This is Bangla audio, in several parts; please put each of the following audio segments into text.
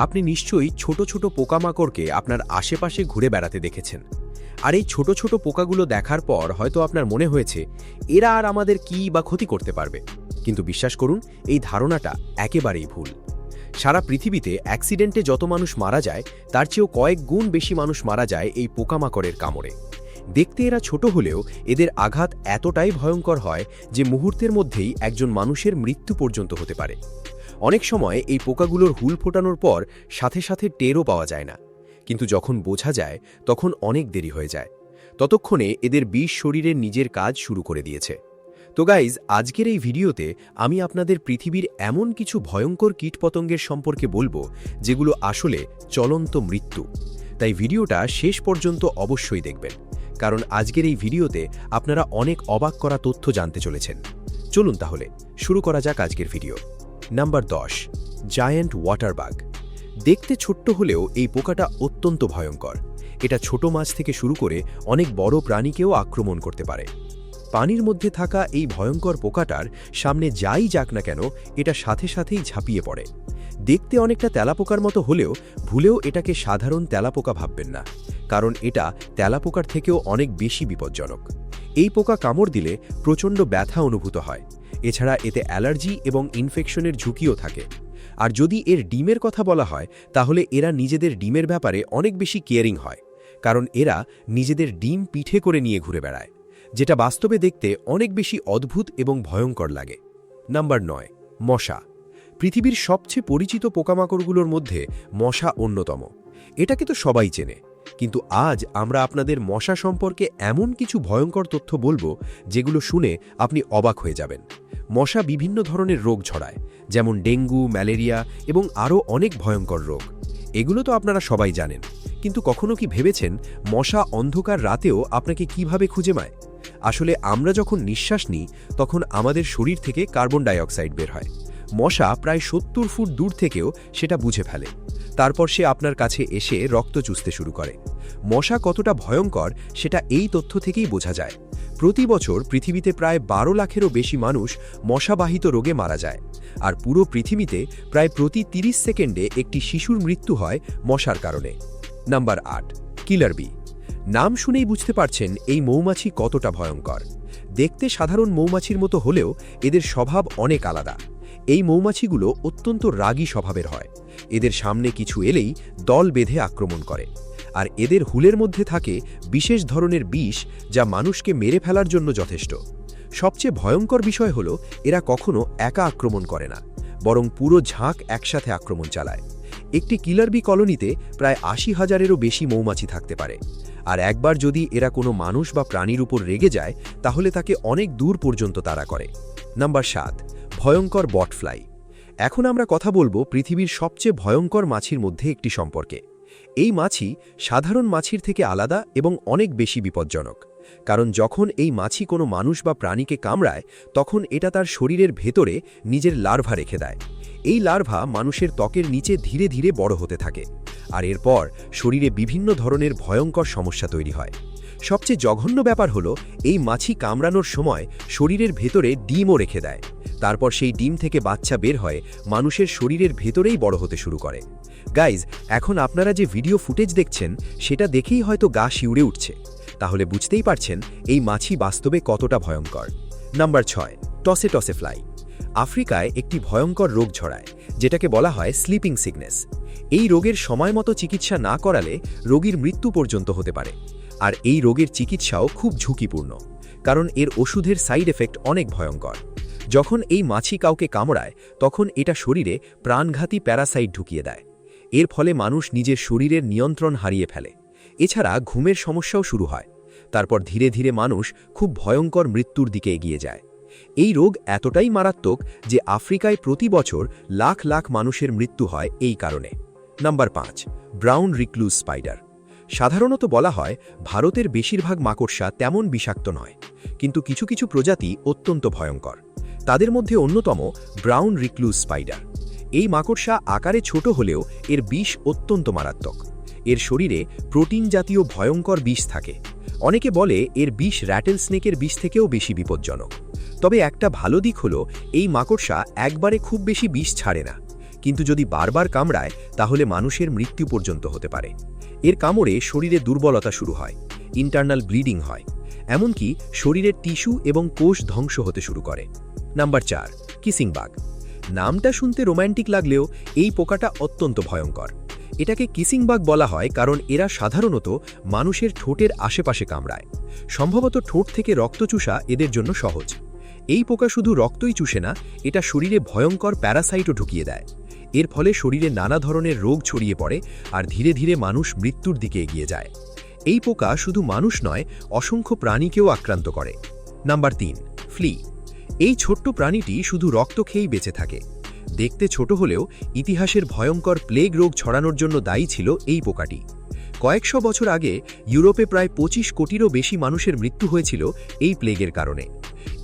আপনি নিশ্চয়ই ছোট ছোট পোকামাকড়কে আপনার আশেপাশে ঘুরে বেড়াতে দেখেছেন। আর এই ছোট ছোট পোকাগুলো দেখার পর হয়তো আপনার মনে হয়েছে এরা আর আমাদের কি বা ক্ষতি করতে পারবে। কিন্তু বিশ্বাস করুন, এই ধারণাটা একেবারেই ভুল। সারা পৃথিবীতে অ্যাক্সিডেন্টে যত মানুষ মারা যায় তার চেয়েও কয়েক গুণ বেশি মানুষ মারা যায় এই পোকামাকড়ের কামড়ে। দেখতে এরা ছোট হলেও এদের আঘাত এতটাই ভয়ঙ্কর হয় যে মুহূর্তের মধ্যেই একজন মানুষের মৃত্যু পর্যন্ত হতে পারে। অনেক সময় এই পোকাগুলোর হুল ফোটানোর পর সাথে সাথে টেরও পাওয়া যায় না, কিন্তু যখন বোঝা যায় তখন অনেক দেরি হয়ে যায়। ততক্ষণে এদের বিষ শরীরের নিজের কাজ শুরু করে দিয়েছে। তো গাইজ, আজকের এই ভিডিওতে আমি আপনাদের পৃথিবীর এমন কিছু ভয়ঙ্কর কীটপতঙ্গের সম্পর্কে বলবো যেগুলো আসলে চলন্ত মৃত্যু। তাই ভিডিওটা শেষ পর্যন্ত অবশ্যই দেখবেন, কারণ আজকের এই ভিডিওতে আপনারা অনেক অবাক করা তথ্য জানতে চলেছেন। চলুন তাহলে শুরু করা যাক আজকের ভিডিও। Number 10, giant ওয়াটারবাগ। দেখতে ছোট্ট হলেও এই পোকাটা অত্যন্ত ভয়ঙ্কর। এটা ছোট মাছ থেকে শুরু করে অনেক বড় প্রাণীকেও আক্রমণ করতে পারে। পানির মধ্যে থাকা এই ভয়ঙ্কর পোকাটার সামনে যাই যাক না কেন, এটা সাথে সাথেই ঝাঁপিয়ে পড়ে। দেখতে অনেকটা তেলাপোকার মতো হলেও ভুলেও এটাকে সাধারণ তেলাপোকা ভাববেন না, কারণ এটা তেলাপোকার থেকেও অনেক বেশি বিপজ্জনক। এই পোকা কামড় দিলে প্রচণ্ড ব্যথা অনুভূত হয়। এছাড়া এতে অ্যালার্জি এবং ইনফেকশনের ঝুঁকিও থাকে। আর যদি এর ডিমের কথা বলা হয়, তাহলে এরা নিজেদের ডিমের ব্যাপারে অনেক বেশি কেয়ারিং হয়, কারণ এরা নিজেদের ডিম পিঠে করে নিয়ে ঘুরে বেড়ায়, যেটা বাস্তবে দেখতে অনেক বেশি অদ্ভুত এবং ভয়ঙ্কর লাগে। নাম্বার 9, মশা। পৃথিবীর সবচেয়ে পরিচিত পোকামাকড়গুলোর মধ্যে মশা অন্যতম। এটাকে তো সবাই চেনে, কিন্তু আজ আমরা আপনাদের মশা সম্পর্কে এমন কিছু ভয়ঙ্কর তথ্য বলবো যেগুলো শুনে আপনি অবাক হয়ে যাবেন। মশা বিভিন্ন ধরনের রোগ ছড়ায়, যেমন ডেঙ্গু, ম্যালেরিয়া এবং আরও অনেক ভয়ঙ্কর রোগ। এগুলো তো আপনারা সবাই জানেন, কিন্তু কখনো কি ভেবেছেন মশা অন্ধকার রাতেও আপনাকে কিভাবে খুঁজে পায়? আসলে আমরা যখন নিঃশ্বাস নিই তখন আমাদের শরীর থেকে কার্বন ডাই অক্সাইড বের হয়। মশা প্রায় 70 ফুট দূর থেকেও সেটা বুঝে ফেলে। তারপর সে আপনার কাছে এসে রক্ত চুষতে শুরু করে। মশা কতটা ভয়ঙ্কর সেটা এই তথ্য থেকেই বোঝা যায়। প্রতি বছর পৃথিবীতে প্রায় 12 লাখেরও বেশি মানুষ মশাবাহিত রোগে মারা যায়। আর পুরো পৃথিবীতে প্রায় প্রতি 30 সেকেন্ডে একটি শিশুর মৃত্যু হয় মশার কারণে। নাম্বার 8, কিলার বি। নাম শুনেই বুঝতে পারছেন এই মৌমাছি কতটা ভয়ঙ্কর। দেখতে সাধারণ মৌমাছির মতো হলেও এদের স্বভাব অনেক আলাদা। এই মৌমাছিগুলো অত্যন্ত রাগী স্বভাবের হয়। এদের সামনে কিছু এলেই দল বেঁধে আক্রমণ করে। আর এদের হুলের মধ্যে থাকে বিশেষ ধরনের বিষ, যা মানুষকে মেরে ফেলার জন্য যথেষ্ট। সবচেয়ে ভয়ঙ্কর বিষয় হলো এরা কখনো একা আক্রমণ করে না, বরং পুরো ঝাঁক একসাথে আক্রমণ চালায়। একটি কিলার বি কলোনিতে প্রায় 80,000-এরও বেশি মৌমাছি থাকতে পারে। আর একবার যদি এরা কোনো মানুষ বা প্রাণীর উপর রেগে যায়, তাহলে তাকে অনেক দূর পর্যন্ত তাড়া করে। নাম্বার 7, ভয়ঙ্কর বটফ্লাই। এখন আমরা কথা বলবো পৃথিবীর সবচেয়ে ভয়ঙ্কর মাছির মধ্যে একটি সম্পর্কে। এই মাছি সাধারণ মাছির থেকে আলাদা এবং অনেক বেশি বিপজ্জনক, কারণ যখন এই মাছি কোনো মানুষ বা প্রাণীকে কামড়ায় তখন এটা তার শরীরের ভেতরে নিজের লার্ভা রেখে দেয়। এই লার্ভা মানুষের ত্বকের নিচে ধীরে ধীরে বড় হতে থাকে, আর এরপর শরীরে বিভিন্ন ধরনের ভয়ঙ্কর সমস্যা তৈরি হয়। সবচেয়ে জঘন্য ব্যাপার হলো এই মাছি কামড়ানোর সময় শরীরের ভেতরে ডিমও রেখে দেয়। তারপর সেই ডিম থেকে বাচ্চা বের হয়ে মানুষের শরীরের ভেতরেই বড় হতে শুরু করে। গাইজ, এখন আপনারা যে ভিডিও ফুটেজ দেখছেন সেটা দেখেই হয়তো গা শিউরে উঠছে। তাহলে বুঝতেই পারছেন এই মাছি বাস্তবে কতটা ভয়ঙ্কর। নাম্বার 6, টসে টসে ফ্লাই। আফ্রিকায় একটি ভয়ঙ্কর রোগ ছড়ায়, যেটাকে বলা হয় স্লিপিং সিকনেস। এই রোগের সময় মতো চিকিৎসা না করালে রোগীর মৃত্যু পর্যন্ত হতে পারে। আর এই রোগের চিকিৎসাও খুব ঝুঁকিপূর্ণ, কারণ এর ওষুধের সাইড এফেক্ট অনেক ভয়ঙ্কর। যখন এই মাছি কাউকে কামড়ায় তখন এটা শরীরে প্রাণঘাতী প্যারাসাইট ঢুকিয়ে দেয়। এর ফলে মানুষ নিজের শরীরের নিয়ন্ত্রণ হারিয়ে ফেলে। এছাড়া ঘুমের সমস্যাও শুরু হয়। তারপর ধীরে ধীরে মানুষ খুব ভয়ঙ্কর মৃত্যুর দিকে এগিয়ে যায়। এই রোগ এতটাই মারাত্মক যে আফ্রিকায় প্রতি বছর লাখ লাখ মানুষের মৃত্যু হয় এই কারণে। Number 5, brown recluse spider. সাধারণত বলা হয় ভারতের বেশিরভাগ মাকড়সা তেমন বিষাক্ত নয়, কিন্তু কিছু কিছু প্রজাতি অত্যন্ত ভয়ঙ্কর। তাদের মধ্যে অন্যতম ব্রাউন রিক্লুজ স্পাইডার। এই মাকড়সা আকারে ছোট হলেও এর বিষ অত্যন্ত মারাত্মক। এর শরীরে প্রোটিন জাতীয় ভয়ঙ্কর বিষ থাকে। অনেকে বলে এর বিষ র্যাটেল স্নেকের বিষ থেকেও বেশি বিপজ্জনক। তবে একটা ভালো দিক হলো এই মাকড়সা একবারে খুব বেশি বিষ ছাড়ে না। কিন্তু যদি বারবার কামড়ায় তাহলে মানুষের মৃত্যু পর্যন্ত হতে পারে। এর কামড়ে শরীরে দুর্বলতা শুরু হয়, ইন্টারনাল ব্লিডিং হয়, এমনকি শরীরের টিস্যু এবং কোষ ধ্বংস হতে শুরু করে। Number 4, kissing bug. নামটা শুনতে রোম্যান্টিক লাগলেও এই পোকাটা অত্যন্ত ভয়ঙ্কর। এটাকে কিসিং বাগ বলা হয় কারণ এরা সাধারণত মানুষের ঠোঁটের আশেপাশে কামড়ায়। সম্ভবত ঠোঁট থেকে রক্ত চুষা এদের জন্য সহজ। এই পোকা শুধু রক্তই চুষে না, এটা শরীরে ভয়ঙ্কর প্যারাসাইটও ঢুকিয়ে দেয়। এর ফলে শরীরে নানা ধরনের রোগ ছড়িয়ে পড়ে আর ধীরে ধীরে মানুষ মৃত্যুর দিকে এগিয়ে যায়। এই পোকা শুধু মানুষ নয়, অসংখ্য প্রাণীকেও আক্রান্ত করে। Number 3, flea. এই ছোট্ট প্রাণীটি শুধু রক্ত খেয়েই বেঁচে থাকে। দেখতে ছোট হলেও ইতিহাসের ভয়ঙ্কর প্লেগ রোগ ছড়ানোর জন্য দায়ী ছিল এই পোকাটি। কয়েকশো বছর আগে ইউরোপে প্রায় 25 কোটিরও বেশি মানুষের মৃত্যু হয়েছিল এই প্লেগের কারণে।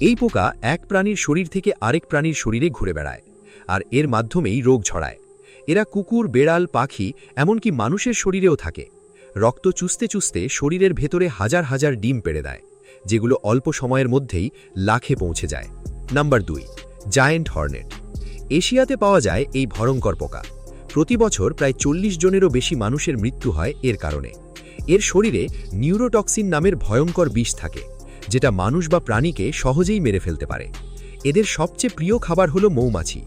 এই পোকা এক প্রাণীর শরীর থেকে আরেক প্রাণীর শরীরে ঘুরে বেড়ায়, আর এর মাধ্যমেই রোগ ছড়ায়। এরা কুকুর, বেড়াল, পাখি, এমনকি মানুষের শরীরেও থাকে। রক্ত চুষতে চুষতে শরীরের ভেতরে হাজার হাজার ডিম পেড়ে দেয়, যেগুলো অল্প সময়ের মধ্যেই লাখে পৌঁছে যায়। Number 2, giant Hornet. এশিয়াতে পাওয়া যায় এই ভয়ঙ্কর পোকা। প্রতি বছর প্রায় 40 জনেরও বেশি মানুষের মৃত্যু হয় এর কারণে। এর শরীরে নিউরোটক্সিন নামের ভয়ঙ্কর বিষ থাকে, যেটা মানুষ বা প্রাণীকে সহজেই মেরে ফেলতে পারে। এদের সবচেয়ে প্রিয় খাবার হলো মৌমাছি।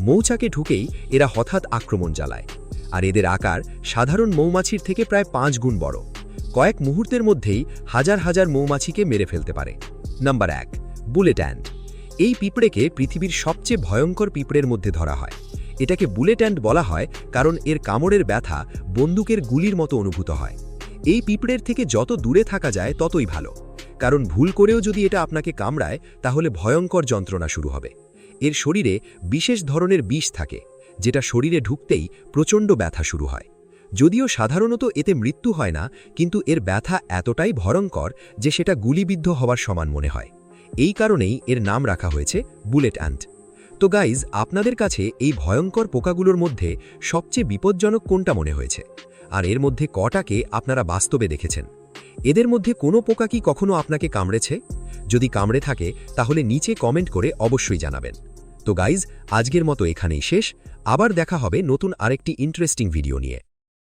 মৌচাকে ঢুকেই এরা হঠাৎ আক্রমণ চালায়, আর এদের আকার সাধারণ মৌমাছির থেকে প্রায় 5 গুণ বড়। কয়েক মুহূর্তের মধ্যেই হাজার হাজার মৌমাছিকে মেরে ফেলতে পারে। Number 1, bullet ant. এই পিঁপড়েকে পৃথিবীর সবচেয়ে ভয়ঙ্কর পিঁপড়ের মধ্যে ধরা হয়। এটাকে বুলেট অ্যান্ট বলা হয় কারণ এর কামড়ের ব্যথা বন্দুকের গুলির মতো অনুভূত হয়। এই পিঁপড়ের থেকে যত দূরে থাকা যায় ততই ভালো, কারণ ভুল করেও যদি এটা আপনাকে কামড়ায় তাহলে ভয়ঙ্কর যন্ত্রণা শুরু হবে। এর শরীরে বিশেষ ধরনের বিষ থাকে, যেটা শরীরে ঢুকতেই প্রচণ্ড ব্যথা শুরু হয়। যদিও সাধারণত এতে মৃত্যু হয় না, কিন্তু এর ব্যথা এতটাই ভয়ঙ্কর যে সেটা গুলিবিদ্ধ হওয়ার সমান মনে হয়। এই কারণেই এর নাম রাখা হয়েছে বুলেট অ্যান্ট। তো গাইজ, আপনাদের কাছে এই ভয়ঙ্কর পোকাগুলোর মধ্যে সবচেয়ে বিপজ্জনক কোনটা মনে হয়েছে? আর এর মধ্যে কটাকে আপনারা বাস্তবে দেখেছেন? এদের মধ্যে কোনো পোকা কি কখনো আপনাকে কামড়েছে? যদি কামড়ে থাকে তাহলে নিচে কমেন্ট করে অবশ্যই জানাবেন। তো গাইজ, আজকের মতো এখানেই শেষ। আবার দেখা হবে নতুন আরেকটি ইন্টারেস্টিং ভিডিও নিয়ে।